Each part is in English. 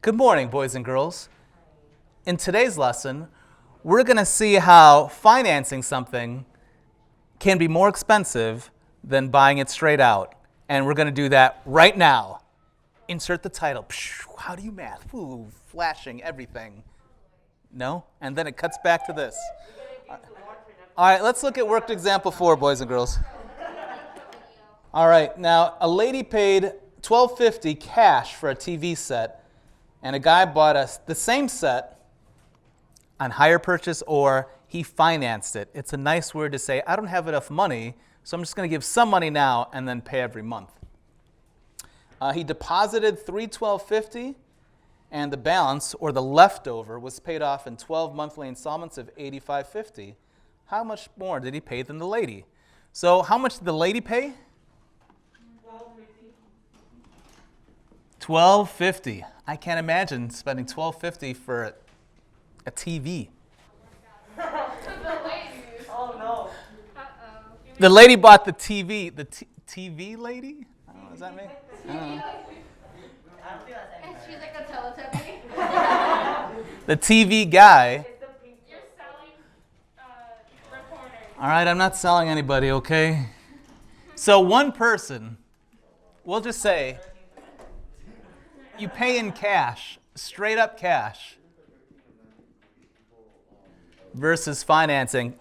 Good morning, boys and girls. In today's lesson, we're going to see how financing something can be more expensive than buying it straight out. And we're going to do that right now. Insert the title. How do you math? Ooh, flashing everything. No? And then it cuts back to this. All right, let's look at worked example 4, boys and girls. All right, now a lady paid $12.50 cash for a TV set, and a guy bought us the same set on hire purchase, or he financed it. It's a nice word to say, I don't have enough money, so I'm just going to give some money now and then pay every month. He deposited $312.50, and the balance, or the leftover, was paid off in 12 monthly installments of $85.50. How much more did he pay than the lady? So how much did the lady pay? $12.50. I can't imagine spending $12.50 for a TV. Oh no. The lady bought the TV. The TV lady? I don't know, does that mean? I don't know. She's like a Teletubby. The TV guy. You're selling recorders. All right, I'm not selling anybody, okay? So one person, we'll just say, you pay in cash, straight up cash, versus financing.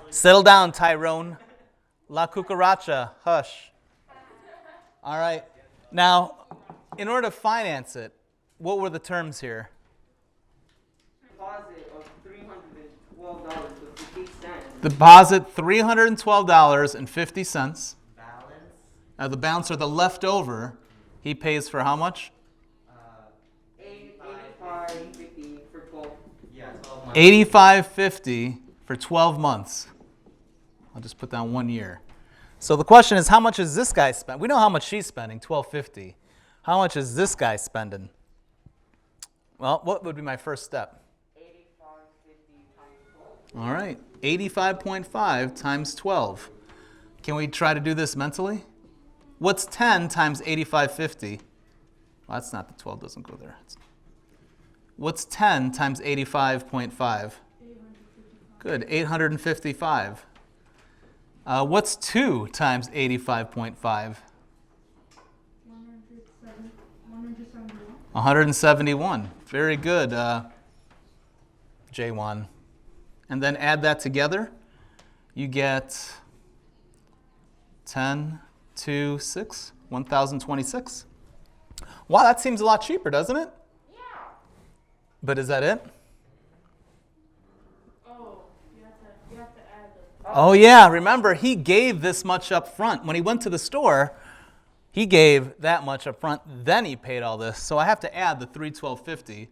Settle down, Tyrone. La cucaracha, hush. All right. Now, in order to finance it, what were the terms here? Deposit of $312.50. Deposit $312.50. Balance. The balance or the leftover, he pays for how much? $85.50 for 12. Yeah, 12 months. $85.50 for 12 months. I'll just put down 1 year. So the question is, how much is this guy spending? We know how much she's spending, $12.50. How much is this guy spending? Well, what would be my first step? $85.50 times 12. All right, 85.5 times 12. Can we try to do this mentally? What's 10 times 85.50? Well, that's not the 12, doesn't go there. What's 10 times 85.5? Good, 855. What's 2 times 85.5? 171. Very good, J1. And then add that together. You get 10, 2, 6, 1,026. Wow, that seems a lot cheaper, doesn't it? Yeah. But is that it? Oh, you have to add the. Oh yeah, remember, he gave this much up front. When he went to the store, he gave that much up front, then he paid all this. So I have to add the $312.50.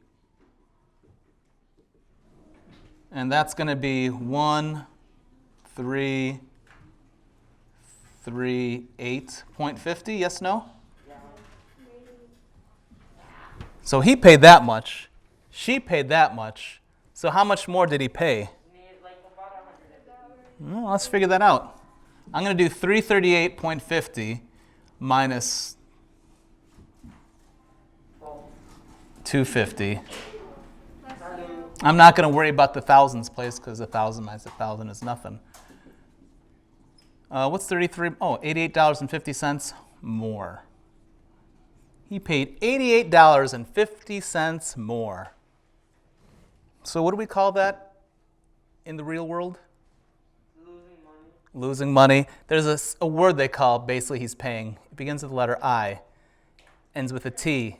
And that's going to be 1,338.50. Yes, no? So he paid that much. She paid that much. So how much more did he pay? Well, let's figure that out. I'm going to do 338.50 minus 250. I'm not going to worry about the thousands place because 1,000 minus 1,000 is nothing. What's 33? Oh, $88.50 more. He paid $88.50 more. So what do we call that in the real world? Losing money. Losing money. There's a word they call, basically he's paying. It begins with the letter I, ends with a T.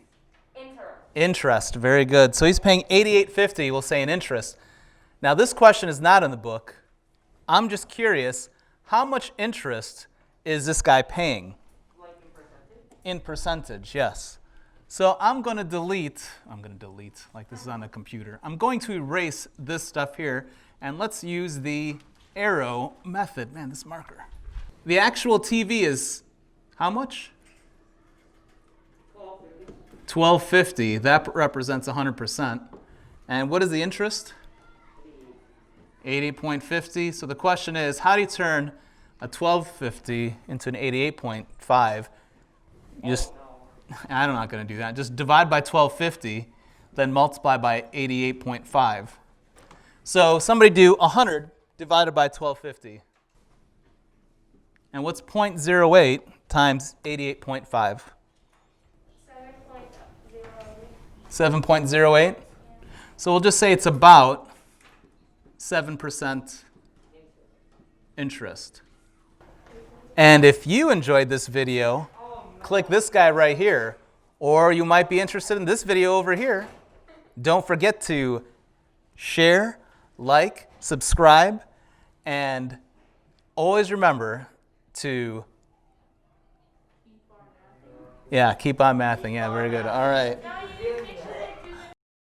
Interest, very good. So he's paying $88.50, we'll say, in interest. Now this question is not in the book. I'm just curious, how much interest is this guy paying? Like in percentage? In percentage, yes. So I'm going to delete, like this is on a computer. I'm going to erase this stuff here, and let's use the arrow method. Man, this marker. The actual TV is how much? $12.50. That represents 100%. And what is the interest? 80.50. So the question is, how do you turn a 12.50 into an 88.5? You just, I'm not going to do that. Just divide by 12.50. then multiply by 88.5. So somebody do 100 divided by 1250. And what's 0.08 times 88.5? 7.08. 7.08? So we'll just say it's about 7% interest. And if you enjoyed this video, click this guy right here. Or you might be interested in this video over here. Don't forget to share, like, subscribe, and always remember to keep on mathing. Yeah, very good. All right.